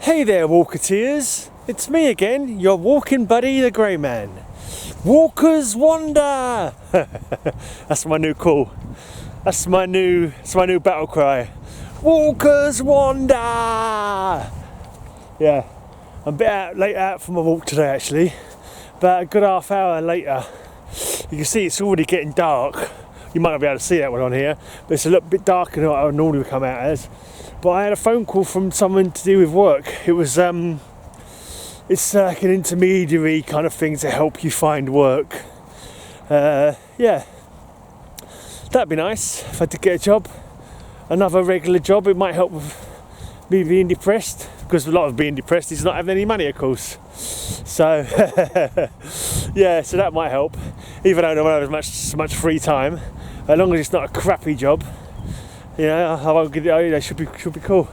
Hey there, Walketeers. It's me again, your walking buddy, the Grey Man. Walkers wander. That's my new call. That's my new battle cry. Walkers wander. Yeah, I'm a bit late out for my walk today actually. About a good half hour later. You can see it's already getting dark. You might not be able to see that one on here, but it's a little bit darker than what I would normally come out as. But I had a phone call from someone to do with work. It was it's like an intermediary kind of thing to help you find work. Yeah, that'd be nice if I did get a job, another regular job. It might help with me being depressed, because a lot of being depressed is not having any money, of course. So yeah, so that might help, even though I don't have so much free time. As long as it's not a crappy job, yeah, I won't get it. That should be cool.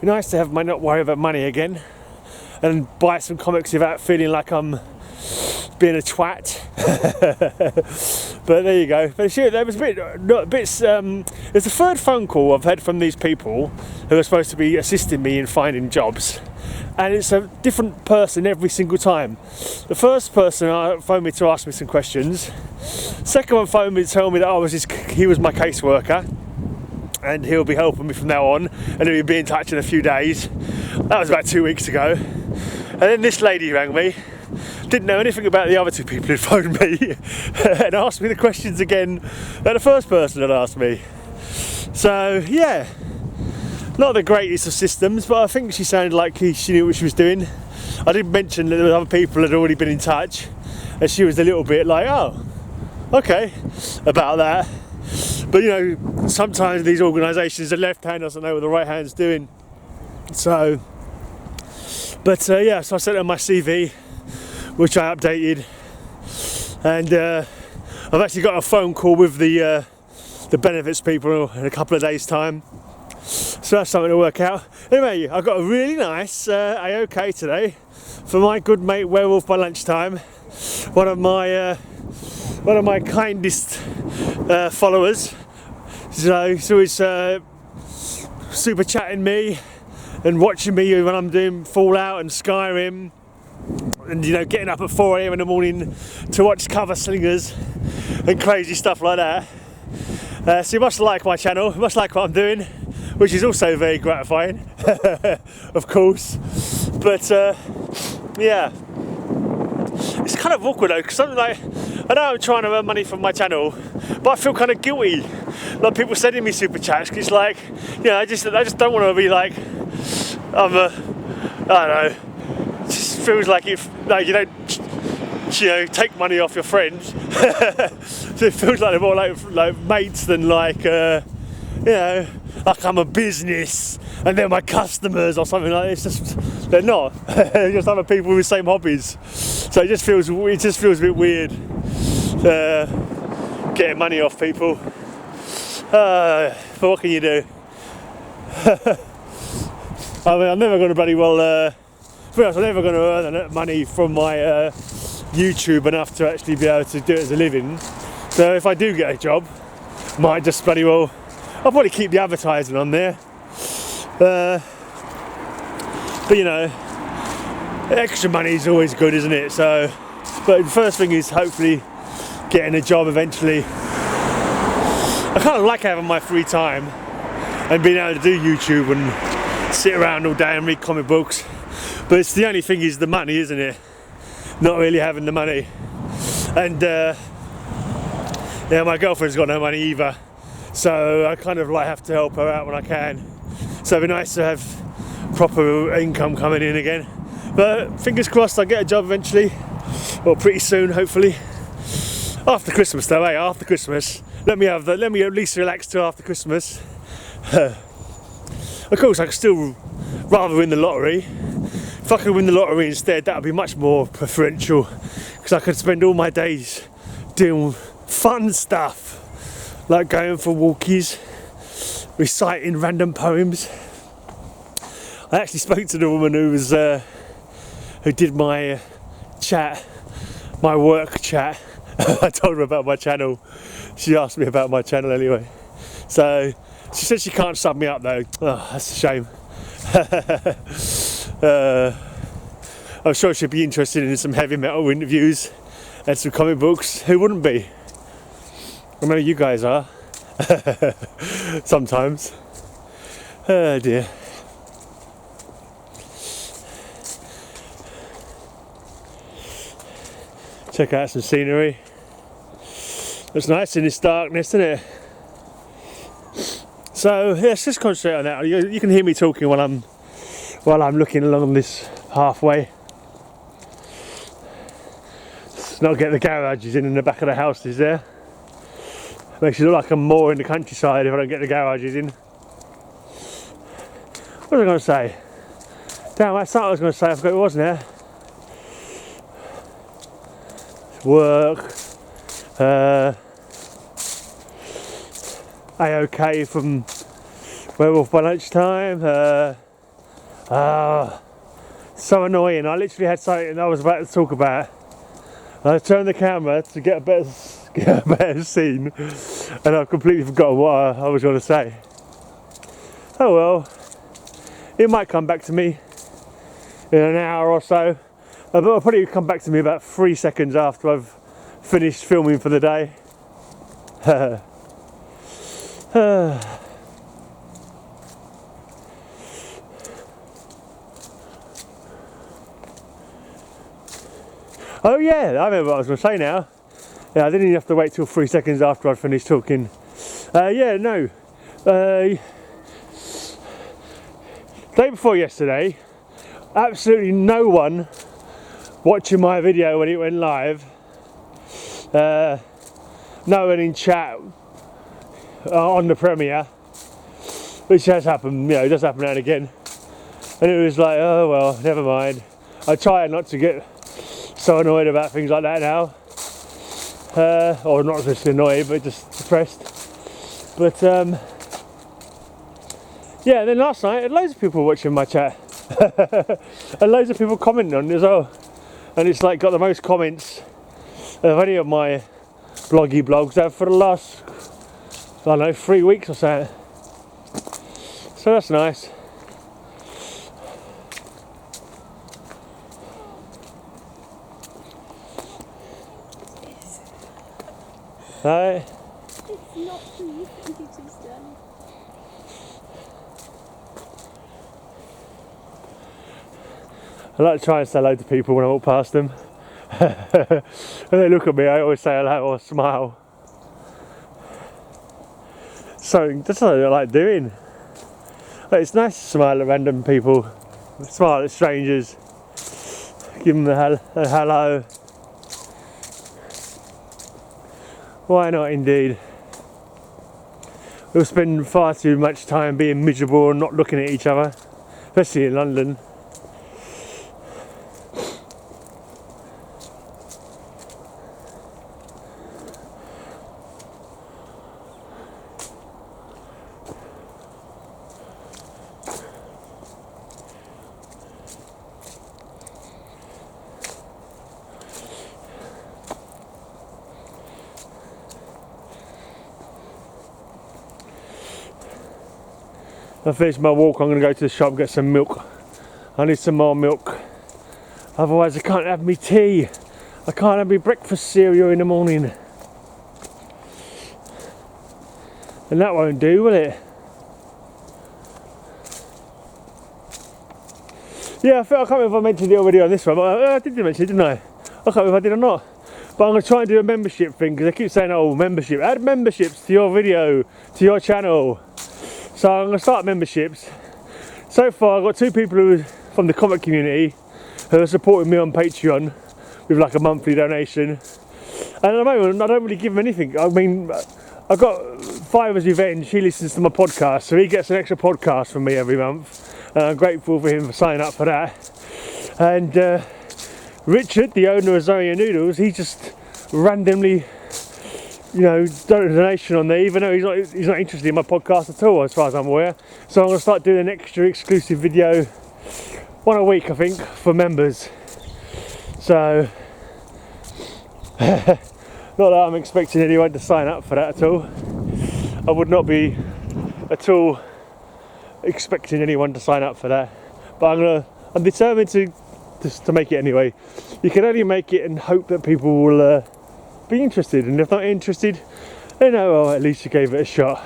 Be nice to have not worry about money again, and buy some comics without feeling like I'm being a twat. But there you go. But shit, that was it's the third phone call I've had from these people who are supposed to be assisting me in finding jobs, and it's a different person every single time. The first person phoned me to ask me some questions. Second one phoned me to tell me that he was my caseworker, and he'll be helping me from now on, and he'll be in touch in a few days. That was about 2 weeks ago. And then this lady rang me, didn't know anything about the other two people who phoned me, and asked me the questions again that the first person had asked me. So yeah, not the greatest of systems, but I think she sounded like she knew what she was doing. I did mention that there were other people that had already been in touch, and she was a little bit like, oh, okay, about that. But you know, sometimes these organisations, the left hand doesn't know what the right hand's doing. So, but yeah, so I sent her my CV, which I updated, and I've actually got a phone call with the benefits people in a couple of days' time. So that's something to work out. Anyway, I got a really nice A-OK today for my good mate Werewolf by lunchtime. One of my kindest followers. So he's super chatting me and watching me when I'm doing Fallout and Skyrim, and you know, getting up at 4 AM in the morning to watch cover slingers and crazy stuff like that. So he must like my channel, he must like what I'm doing, which is also very gratifying, of course. But yeah, it's kind of awkward though, because I'm like, I know I'm trying to earn money from my channel, but I feel kind of guilty. Like people sending me super chats, because it's like, you know, I just don't want to be like, I don't know. It just feels like if you don't, take money off your friends. So it feels like they're more like mates than like, like I'm a business and they're my customers or something like this. They're not. They're just other people with the same hobbies. So it just feels a bit weird getting money off people. But what can you do? I mean, I'm never going to bloody well. I'm never going to earn enough money from my YouTube enough to actually be able to do it as a living. So if I do get a job, might just bloody well. I'll probably keep the advertising on there. But you know, extra money is always good, isn't it? So, but the first thing is hopefully getting a job eventually. I kind of like having my free time and being able to do YouTube and sit around all day and read comic books. But it's the only thing is the money, isn't it? Not really having the money. And yeah, my girlfriend's got no money either. So I kind of like have to help her out when I can. So it'd be nice to have proper income coming in again. But fingers crossed I'll get a job eventually. Or pretty soon, hopefully. After Christmas though, after Christmas. Let me at least relax till after Christmas. Of course, I could still rather win the lottery. If I could win the lottery instead, that would be much more preferential, because I could spend all my days doing fun stuff, like going for walkies, reciting random poems. I actually spoke to the woman who did my chat, my work chat. I told her about my channel. She asked me about my channel anyway. So she said she can't sub me up though. Oh, that's a shame. I'm sure she'd be interested in some heavy metal interviews and some comic books. Who wouldn't be? I know you guys are. Sometimes. Oh dear. Check out some scenery. It's nice in this darkness, isn't it? So yeah, let's just concentrate on that. You can hear me talking while I'm looking along this pathway. Let's not get the garages in the back of the houses there. Makes it look like I'm more in the countryside if I don't get the garages in. What was I going to say? Damn, that's something I was going to say. I forgot it was now. Work. A-OK from Werewolf by lunchtime. So annoying. I literally had something I was about to talk about. I turned the camera to get a better scene, and I've completely forgotten what I was going to say. Oh well, it might come back to me in an hour or so. But it'll probably come back to me about 3 seconds after I've finished filming for the day. Oh yeah, I remember what I was going to say now. Yeah, I didn't even have to wait till 3 seconds after I'd finished talking. Day before yesterday, absolutely no one watching my video when it went live. No one in chat on the premiere, which has happened, it does happen now and again. And it was like, oh well, never mind. I try not to get so annoyed about things like that now. Or not just annoyed, but just depressed. But yeah, then last night I had loads of people watching my chat. And loads of people commenting on it as well. And it's like got the most comments of any of my blogs have for the last, I don't know, 3 weeks or so. So that's nice. Right. It's not food, it's just I like to try and say hello to people when I walk past them. When they look at me, I always say hello or smile. So that's what I like doing. Like, it's nice to smile at random people, smile at strangers, give them a hello. Why not indeed? We'll spend far too much time being miserable and not looking at each other, especially in London. I finished my walk, I'm going to go to the shop and get some milk. I need some more milk. Otherwise I can't have me tea. I can't have my breakfast cereal in the morning. And that won't do, will it? Yeah, I can't remember if I mentioned it already on this one, but I did mention it, didn't I? I can't remember if I did or not. But I'm going to try and do a membership thing, because they keep saying, oh, membership. Add memberships to your video, to your channel. So I'm going to start memberships. So far I've got 2 people from the comic community who are supporting me on Patreon with like a monthly donation. And at the moment I don't really give them anything. I mean, I've got Fiver's Revenge, he listens to my podcast, so he gets an extra podcast from me every month. And I'm grateful for him for signing up for that. And Richard, the owner of Zoya Noodles, he just randomly donation on there, even though he's not interested in my podcast at all, as far as I'm aware. So I'm going to start doing an extra exclusive video, 1 a week I think, for members. So not that I'm expecting anyone to sign up for that at all. I would not be at all expecting anyone to sign up for that, but I'm I'm determined to make it anyway. You can only make it and hope that people will be interested, and if not interested, then oh well, at least you gave it a shot.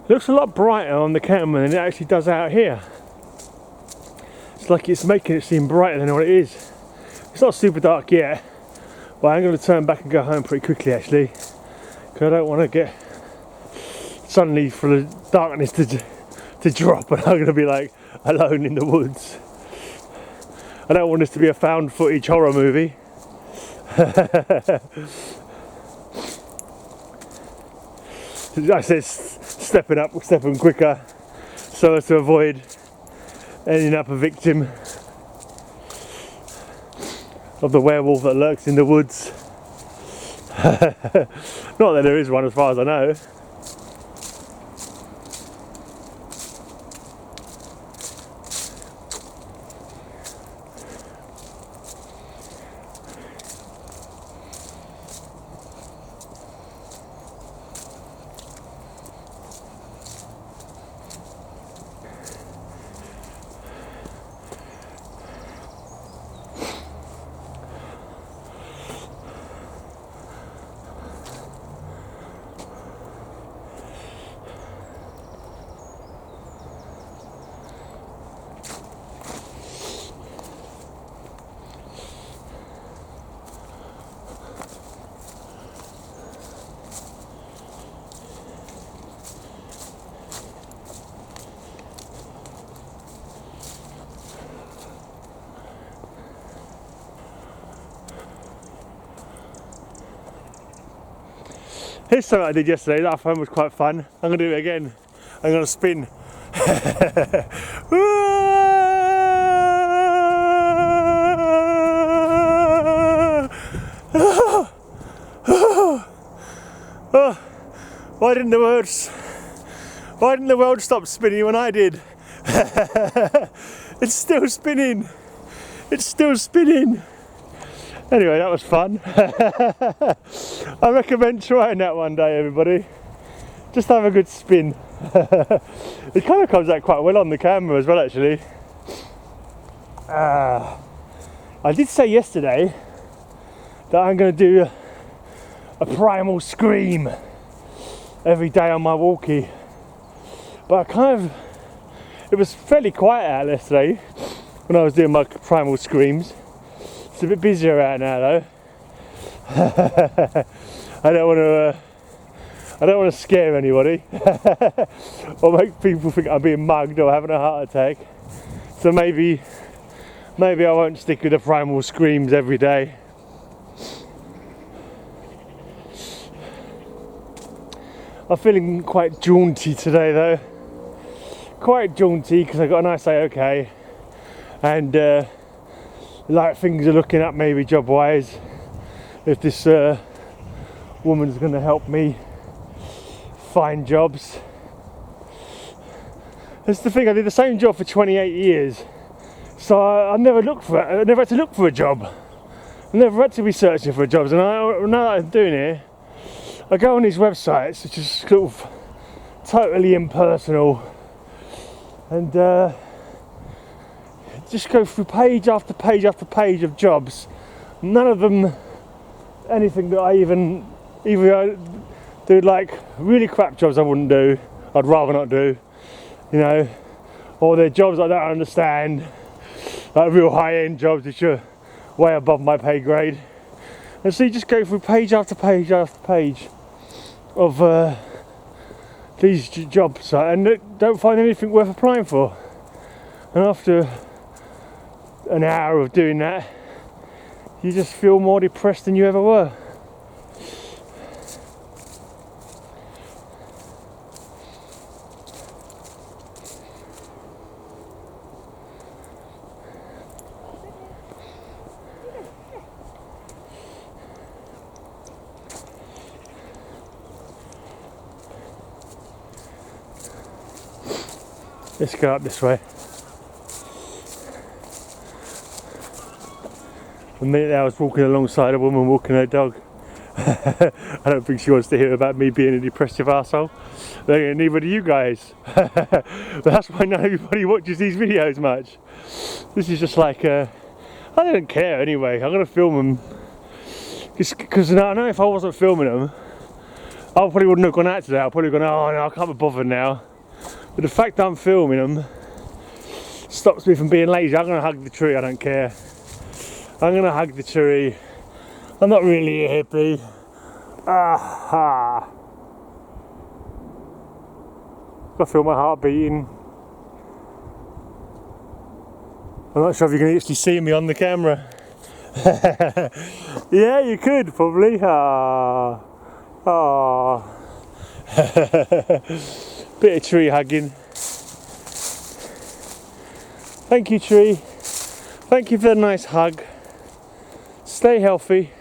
It looks a lot brighter on the camera than it actually does out here. It's like it's making it seem brighter than what it is. It's not super dark yet, but I'm going to turn back and go home pretty quickly actually, because I don't want to get suddenly for the darkness to drop and I'm going to be like alone in the woods. I don't want this to be a found footage horror movie. I said stepping quicker so as to avoid ending up a victim of the werewolf that lurks in the woods. Not that there is one as far as I know. Here's something I did yesterday that I found was quite fun. I'm going to do it again. I'm going to spin. Why didn't the world stop spinning when I did? It's still spinning. It's still spinning. Anyway, that was fun. I recommend trying that one day, everybody. Just have a good spin. It kind of comes out quite well on the camera as well, actually. I did say yesterday that I'm going to do a primal scream every day on my walkie, but it was fairly quiet out yesterday when I was doing my primal screams. It's a bit busier out now though. I don't want to scare anybody or make people think I'm being mugged or having a heart attack. So maybe I won't stick with the primal screams every day. I'm feeling quite jaunty today though. Quite jaunty because I got a nice day, okay, and like things are looking up maybe job wise. If this woman's going to help me find jobs. That's the thing, I did the same job for 28 years. So I never had to look for a job. I never had to be searching for jobs. And now that I'm doing it, I go on these websites which is sort of totally impersonal, and just go through page after page after page of jobs. None of them anything that I either do, like really crap jobs I wouldn't do, I'd rather not do, you know, or they're jobs I don't understand, like real high-end jobs which are way above my pay grade. And so you just go through page after page after page of these jobs and don't find anything worth applying for. And after an hour of doing that, you just feel more depressed than you ever were. Let's go up this way. A minute there I was walking alongside a woman walking her dog. I don't think she wants to hear about me being a depressive arsehole. Neither do you guys. But that's why not everybody watches these videos much. This is just like, I don't care anyway. I'm going to film them. Because I know if I wasn't filming them, I probably wouldn't have gone out today. I'd probably gone, oh no, I can't be bothered now. But the fact that I'm filming them stops me from being lazy. I'm going to hug the tree, I don't care. I'm going to hug the tree. I'm not really a hippie. Aha! I feel my heart beating. I'm not sure if you can actually see me on the camera. Yeah, you could probably. Ah. Ah. Bit of tree hugging. Thank you, tree. Thank you for the nice hug. Stay healthy.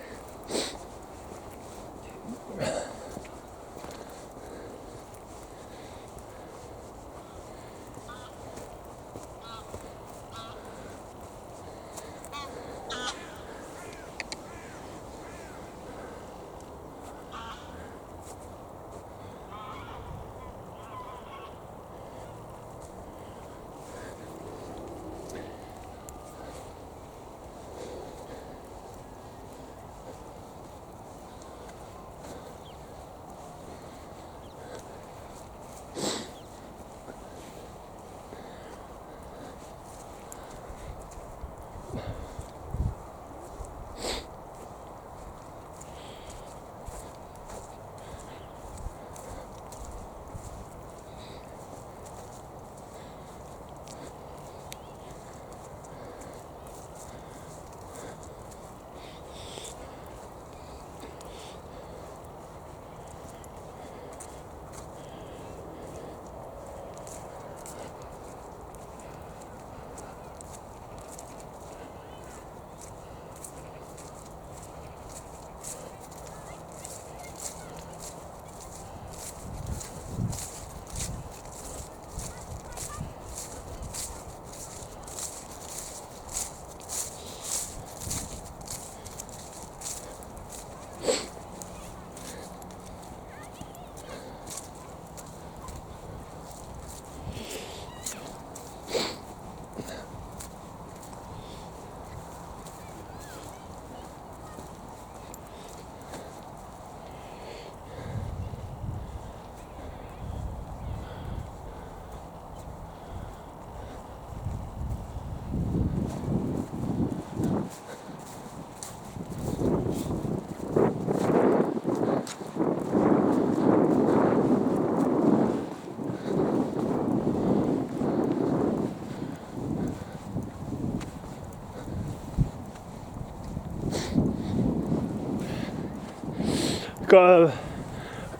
Got a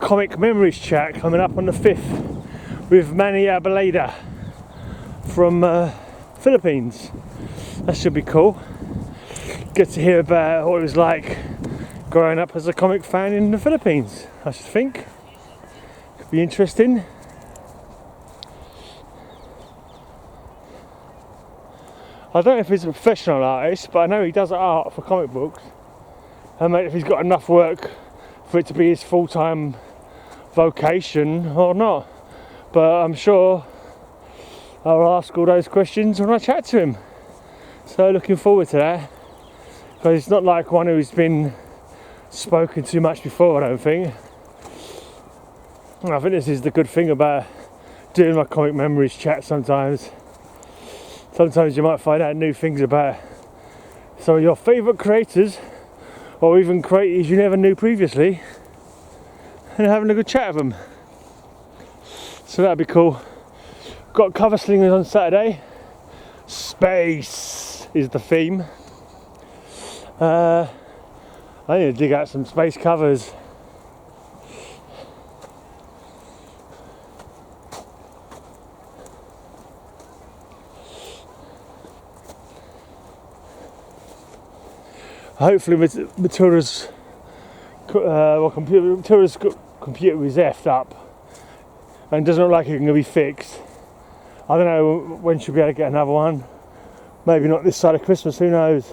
comic memories chat coming up on the 5th with Manny Abaleda from Philippines. That should be cool. Get to hear about what it was like growing up as a comic fan in the Philippines, I should think. Could be interesting. I don't know if he's a professional artist, but I know he does art for comic books. And if he's got enough work for it to be his full-time vocation or not. But I'm sure I'll ask all those questions when I chat to him. So looking forward to that. Because it's not like one who's been spoken to much before, I don't think. And I think this is the good thing about doing my comic memories chat sometimes. Sometimes you might find out new things about some of your favourite creators, or even creators you never knew previously, and having a good chat with them. So that'd be cool. Got cover slingers on Saturday. Space is the theme. I need to dig out some space covers. Hopefully Matilda's computer is effed up and doesn't look like it's going to be fixed. I don't know when she'll be able to get another one. Maybe not this side of Christmas, who knows.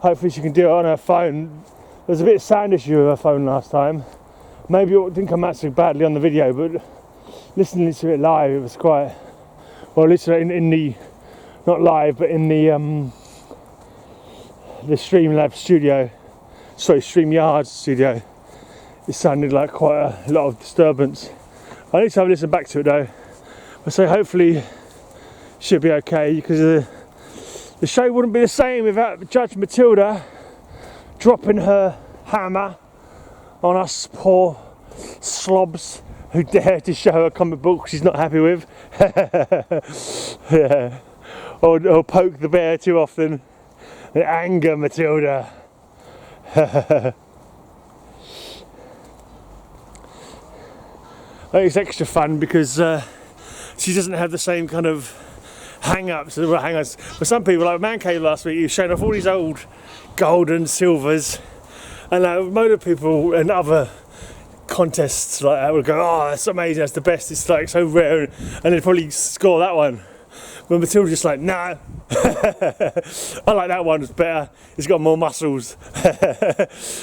Hopefully she can do it on her phone. There was a bit of sound issue with her phone last time. Maybe it didn't come out so badly on the video, but listening to it live, it was quite, well, listening in the, not live, but in the StreamYard studio, it sounded like quite a lot of disturbance. I need to have a listen back to it though. But so hopefully she'll be okay, because the show wouldn't be the same without Judge Matilda dropping her hammer on us poor slobs who dare to show a comic book she's not happy with. Yeah. Or poke the bear too often and anger Matilda. I think it's extra fun because she doesn't have the same kind of hang-ups. For some people, like Man Cave last week, he was showing off all these old gold and silvers, and motor people and other contests like that would go, oh, that's amazing, that's the best, it's like so rare, and they'd probably score that one. But Matilda's just like, no, I like that one, it's better, it's got more muscles.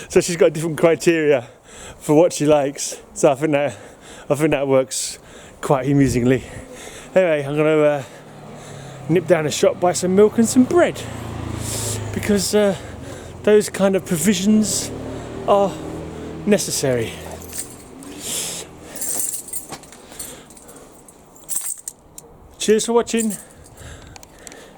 So she's got different criteria for what she likes. So I think that works quite amusingly. Anyway, I'm going to nip down a shop, buy some milk and some bread, because those kind of provisions are necessary. Cheers for watching.